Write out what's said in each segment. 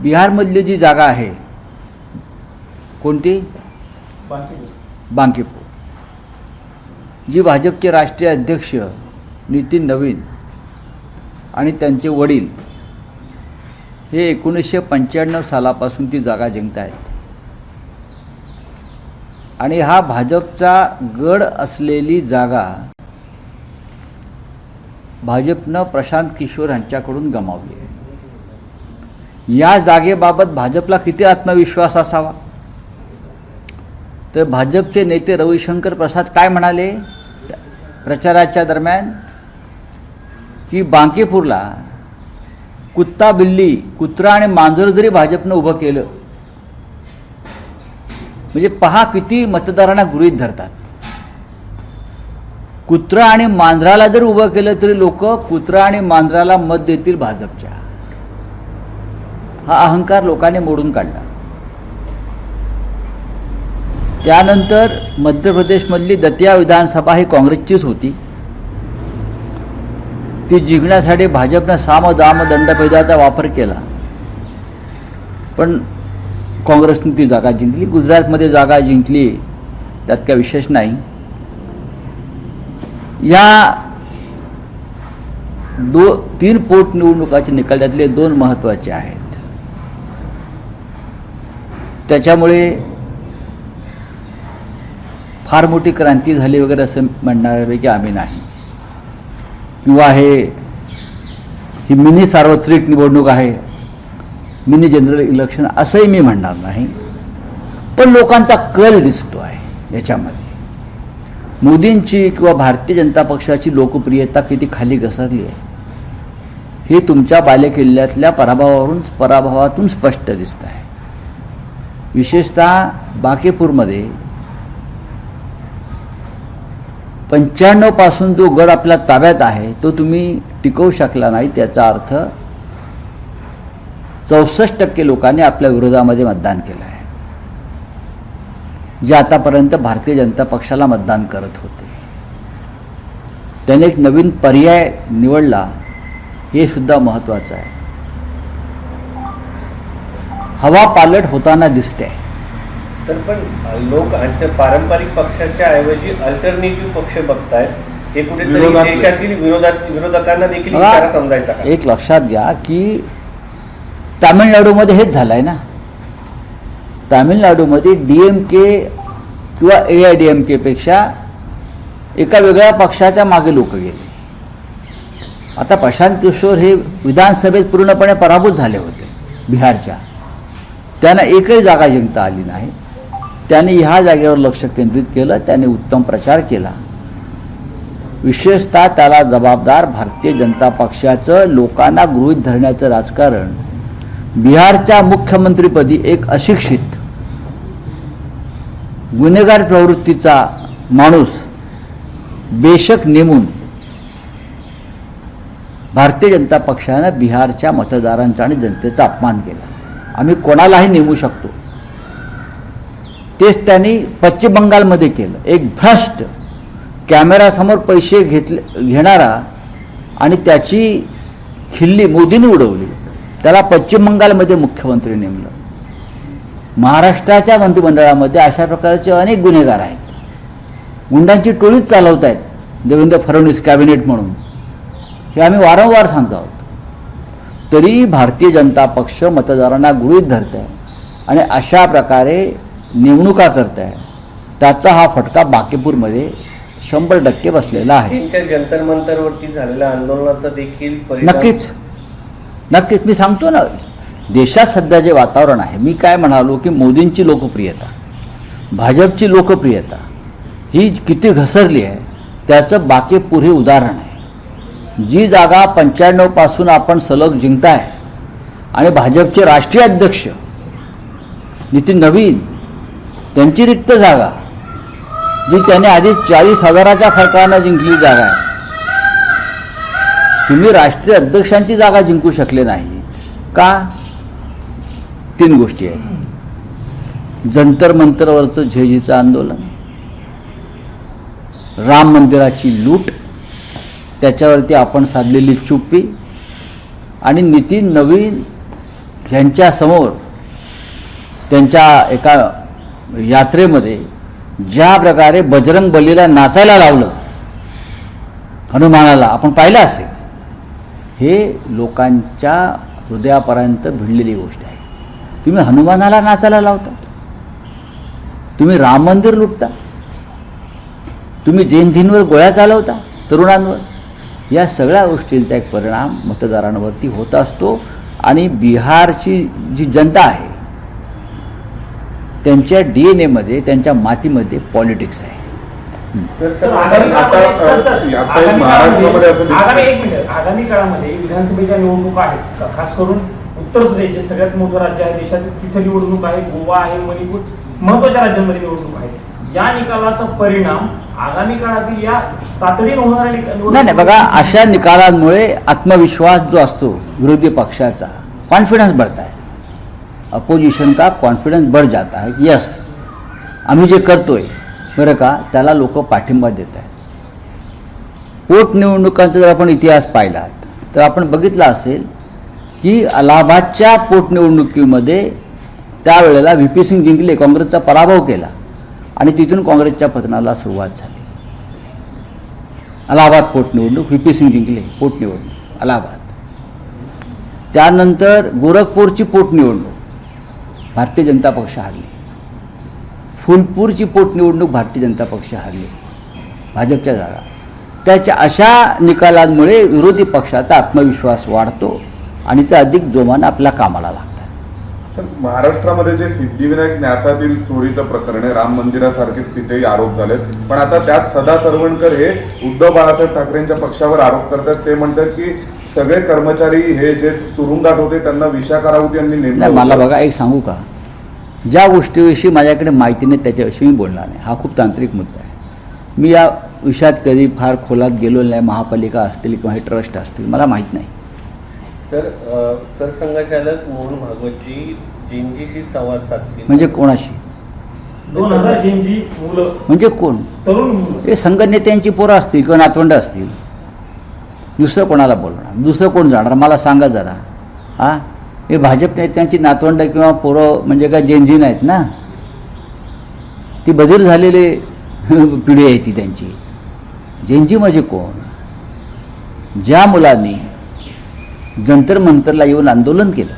बिहारमधली जी जागा आहे कोणती बांकीपूर, जी भाजपचे राष्ट्रीय अध्यक्ष नितीन नवीन आणि त्यांचे वडील हे 1995 सालापासून ती जागा जिंकत आहेत आणि हा भाजपचा गड असलेली जागा भाजपनं प्रशांत किशोर यांच्याकडून गमावली आहे। या जागेबाबत भाजपला किती आत्मविश्वास असावा? तर भाजपचे नेते रविशंकर प्रसाद काय म्हणाले प्रचाराच्या दरम्यान की बांकीपूरला कुत्ता बिल्ली, कुत्रा आणि मांजर जरी भाजपनं उभं केलं म्हणजे पहा किती मतदारांना गृहीत धरतात। कुत्रा आणि मांजराला जर उभं केलं तरी लोक कुत्रा आणि मांजराला मत देतील भाजपच्या। हा अहंकार लोकांनी मोडून काढला। त्यानंतर मध्य प्रदेशमधली दतिया विधानसभा ही काँग्रेसचीच होती। ती जिंकण्यासाठी भाजपने साम दाम दंडभेदाचा वापर केला, पण काँग्रेसने ती जागा जिंकली। गुजरातमध्ये जागा जिंकली, त्यात काही विशेष नाही। या 3 पोटनिवडणुकाचे निकाल त्यातले 2 महत्त्वाचे आहेत। त्याच्यामुळे फार मोठी क्रांती झाली वगैरे असं म्हणणाऱ्यापैकी आम्ही नाही, किंवा ही मिनी सार्वत्रिक निवडणूक आहे, मिनी जनरल इलेक्शन असंही मी म्हणणार नाही। पण लोकांचा कल दिसतो आहे याच्यामध्ये। मोदींची किंवा भारतीय जनता पक्षाची लोकप्रियता किती खाली घसरली आहे हे तुमच्या बालेकिल्ल्यातल्या पराभवातून स्पष्ट दिसत आहे। विशेषतः बांकीपूरमध्ये 95 पासून जो गड आपल्या ताब्यात आहे तो तुम्ही टिकवू शकला नाही, त्याचा अर्थ 64% लोकांनी आपल्या विरोधामध्ये मतदान केलं आहे, जे आतापर्यंत भारतीय जनता पक्षाला मतदान करत होते। त्याने एक नवीन पर्याय निवडला, हे सुद्धा महत्त्वाचं आहे। हवा पालट होताना दिसते। सर, पण लोक पारंपरिक पक्षाच्या ऐवजी अल्टरनेटिव्ह पक्ष बघतायत, हे कुठेतरी देशातील विरोधकांना देखील इशारा समजायचा का? एक लक्षात घ्या की तामिळनाडूमध्ये हेच झालंय ना। तामिळनाडूमध्ये डीएमके किंवा AIDMK पेक्षा एका वेगळ्या पक्षाच्या मागे लोक गेले। आता प्रशांत किशोर हे विधानसभेत पूर्णपणे पराभूत झाले होते बिहारच्या, त्यांना एकही जागा जिंकता आली नाही। त्याने ह्या जागेवर लक्ष केंद्रित केलं, त्याने उत्तम प्रचार केला। विशेषतः त्याला जबाबदार भारतीय जनता पक्षाचं लोकांना गृहीत धरण्याचं राजकारण, बिहारच्या मुख्यमंत्रीपदी एक अशिक्षित गुन्हेगार प्रवृत्तीचा माणूस बेशक नेमून भारतीय जनता पक्षानं बिहारच्या मतदारांचा आणि जनतेचा अपमान केला। आम्ही कोणालाही नेमू शकतो, तेच त्यांनी पश्चिम बंगालमध्ये केलं। एक भ्रष्ट कॅमेरासमोर पैसे घेणारा आणि त्याची खिल्ली मोदींनी उडवली, त्याला पश्चिम बंगालमध्ये मुख्यमंत्री नेमलं। महाराष्ट्राच्या मंत्रिमंडळामध्ये अशा प्रकारचे अनेक गुन्हेगार आहेत, गुंडांची टोळीच चालवत आहेत, देवेंद्र फडणवीस कॅबिनेट म्हणून। हे आम्ही वारंवार सांगतो आहोत, तरी भारतीय जनता पक्ष मतदारांना गृहीत धरत आहे आणि अशा प्रकारे निवडणुका करत आहे। त्याचा हा फटका बांकीपूरमध्ये 100% बसलेला आहे। जंतर मंतरवरती झालेल्या आंदोलनाचा देखील नक्कीच मी सांगतो ना, देशात सध्या जे वातावरण आहे, मी काय म्हणालो की मोदींची लोकप्रियता, भाजपची लोकप्रियता ही किती घसरली आहे त्याचं बांकीपूर हे उदाहरण आहे। जी जागा 95 पासून आपण सलग जिंकताय आणि भाजपचे राष्ट्रीय अध्यक्ष नितीन नवीन त्यांची रिक्त जागा, जी त्याने आधी 40,000च्या फरकानं जिंकली जागा आहे, तुम्ही राष्ट्रीय अध्यक्षांची जागा जिंकू शकले नाही का? 3 गोष्टी आहेत। जंतर मंतरवरचं झेजीचं आंदोलन, राम मंदिराची लूट, त्याच्यावरती आपण साधलेली चुप्पी आणि नितीन नवीन ह्यांच्यासमोर त्यांच्या एका यात्रेमध्ये ज्या प्रकारे बजरंग बलीला नाचायला लावलं हनुमानाला, आपण पाहिलं असेल, हे लोकांच्या हृदयापर्यंत भिडलेली गोष्ट आहे. तुम्ही हनुमानाला नाचायला लावता, तुम्ही राम मंदिर लुटता, तुम्ही जैनजींवर गोळ्या चालवता, तरुणांवर. या सगळ्या गोष्टींचा एक परिणाम मतदारांवरती होत असतो आणि बिहारची जी जनता आहे त्यांच्या DNA मध्ये, त्यांच्या मातीमध्ये पॉलिटिक्स आहे. आगामी काळामध्ये विधानसभेच्या निवडणुका आहेत, खास करून उत्तर प्रदेशचे सगळ्यात मोठं राज्य आहे देशात, तिथे निवडणूक आहे, गोवा आहे, मणिपूर, महत्वाच्या राज्यांमध्ये निवडणूक आहे. या निकालाचा परिणाम आगामी काळातील या तातडीने होणाऱ्या नाही, बघा, अशा निकालांमुळे आत्मविश्वास जो असतो विरोधी पक्षाचा, कॉन्फिडन्स बढ़ता है, अपोजिशन का कॉन्फिडन्स बढ़ जाता है की यस आम्ही जे करतोय बरं का त्याला लोक पाठिंबा देत आहेत. पोटनिवडणुकांचा जर आपण इतिहास पाहिलात तर आपण बघितलं असेल की अलाहाबादच्या पोटनिवडणुकीमध्ये त्यावेळेला VP सिंग जिंकले, काँग्रेसचा पराभव केला आणि तिथून काँग्रेसच्या पतनाला सुरुवात झाली. अलाहाबाद पोटनिवडणूक, VP सिंग जिंकले पोटनिवडणूक अलाहाबाद. त्यानंतर गोरखपूरची पोटनिवडणूक भारतीय जनता पक्ष हरली. फुलपूरची पोटनिवडणूक भारतीय जनता पक्ष हरली, भाजपच्या जागा. त्याच्या अशा निकालांमुळे विरोधी पक्षाचा आत्मविश्वास वाढतो आणि ते अधिक जोमानं आपल्या कामाला लागतात. महाराष्ट्रामध्ये जे सिद्धिविनायक न्यासातील चोरीचं प्रकरण आहे, राम मंदिरासारखेच तिथेही आरोप झालेत, पण आता त्यात सदा सरवणकर हे उद्धव बाळासाहेब ठाकरेंच्या पक्षावर आरोप करतात. ते म्हणतात की सगळे कर्मचारी हे जे तुरुंगात होते त्यांना विशाखा राऊत यांनी नेमलं. मला बघा, एक सांगू का, ज्या गोष्टीविषयी माझ्याकडे माहिती नाही त्याच्याविषयी मी बोलणार नाही. हा खूप तांत्रिक मुद्दा आहे. मी या विषयात कधी फार खोलात गेलो नाही. महापालिका असतील किंवा हे ट्रस्ट असतील, मला माहीत नाही. सरसंघचालक मोहन भागवतजी जैनजीशी संवाद साधतील. म्हणजे कोणाशी? 2000 जैनजी मुलं, म्हणजे कोण? तरुण मुलं. हे संघनेत्यांची पोरं असतील किंवा नातवंड असतील. दुसरं कोणाला बोलणार? दुसरं कोण जाणार मला सांगा जरा. हां, हे भाजप नेत्यांची नातवंड किंवा पोरं म्हणजे काय जैनजी नाहीत ना, ती बधीर झालेली पिढी आहे ती त्यांची. जैनजी म्हणजे कोण? ज्या मुलांनी जंतर मंतरला येऊन आंदोलन केलं,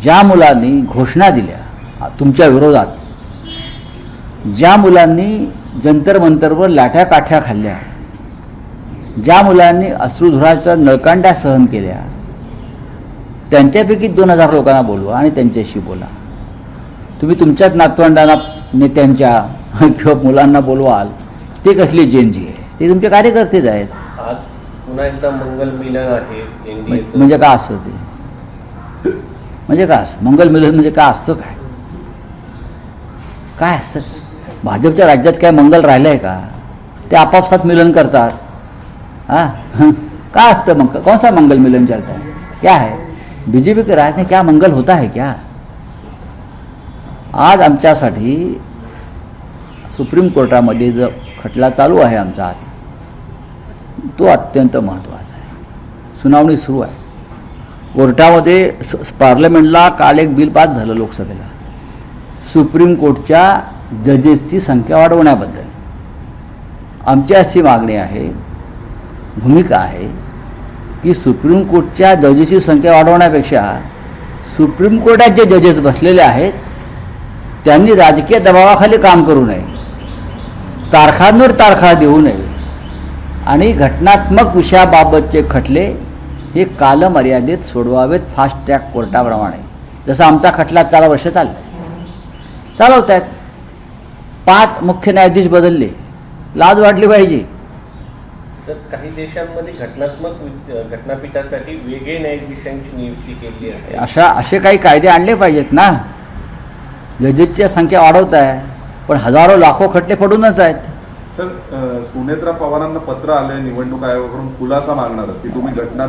ज्या मुलांनी घोषणा दिल्या तुमच्या विरोधात, ज्या मुलांनी जंतर मंतरवर लाठ्या काठ्या खाल्ल्या, ज्या मुलांनी अश्रुधुराच्या नळकांड्या सहन केल्या, त्यांच्यापैकी 2000 लोकांना बोलवा आणि त्यांच्याशी बोला. तुम्ही तुमच्याच नातवंडांना, नेत्यांच्या किंवा मुलांना बोलवाल, ते कसले जैनजी आहे? ते तुमचे कार्यकर्तेच आहेत. आज पुन्हा एकदा मंगल मिलन आहे NDA. म्हणजे काय असतं ते? म्हणजे काय असतं मंगल मिलन? म्हणजे काय असतं? काय असतं? भाजपच्या राज्यात काय मंगल राहिलं आहे का? ते आपापसात मिलन करतात. हाँ, काय असतं मग? कौन सा मंगल मिलन चलता है? क्या है? बीजेपी के राज में क्या मंगल होता है क्या? आज आमच्यासाठी सुप्रीम कोर्टामध्ये जो खटला चालू आहे आमचा आज, तो अत्यंत महत्त्वाचा आहे. सुनावणी सुरू आहे कोर्टामध्ये. पार्लमेंटला काल एक बिल पास झालं लोकसभेला, सुप्रीम कोर्टच्या जजेसची संख्या वाढवण्याबद्दल. आमची अशी मागणी आहे, भूमिका आहे की सुप्रीम कोर्टच्या जजेसची संख्या वाढवण्यापेक्षा सुप्रीम कोर्टात जे जजेस बसलेले आहेत त्यांनी राजकीय दबावाखाली काम करू नये, तारखांवर तारखा देऊ नये आणि घटनात्मक विषयाबाबतचे खटले हे कालमर्यादेत सोडवावेत, फास्ट ट्रॅक कोर्टाप्रमाणे. जसं आमचा खटला 4 वर्ष चालवत आहेत. 5 मुख्य न्यायाधीश बदलले, लाज वाटली पाहिजे. सर, काही देशांमध्ये घटनापीठासाठी वेगळे न्यायाधीशांची नियुक्ती केली आहे. असे काही कायदे आणले पाहिजेत ना. जजेसची संख्या वाढवत आहे पण हजारो लाखो खटले पडूनच आहेत. सर, सुनेत्रा पवारांना पत्र आलंय निवडणूक आयोगाकडून खुलासा मागणार की तुम्ही घटना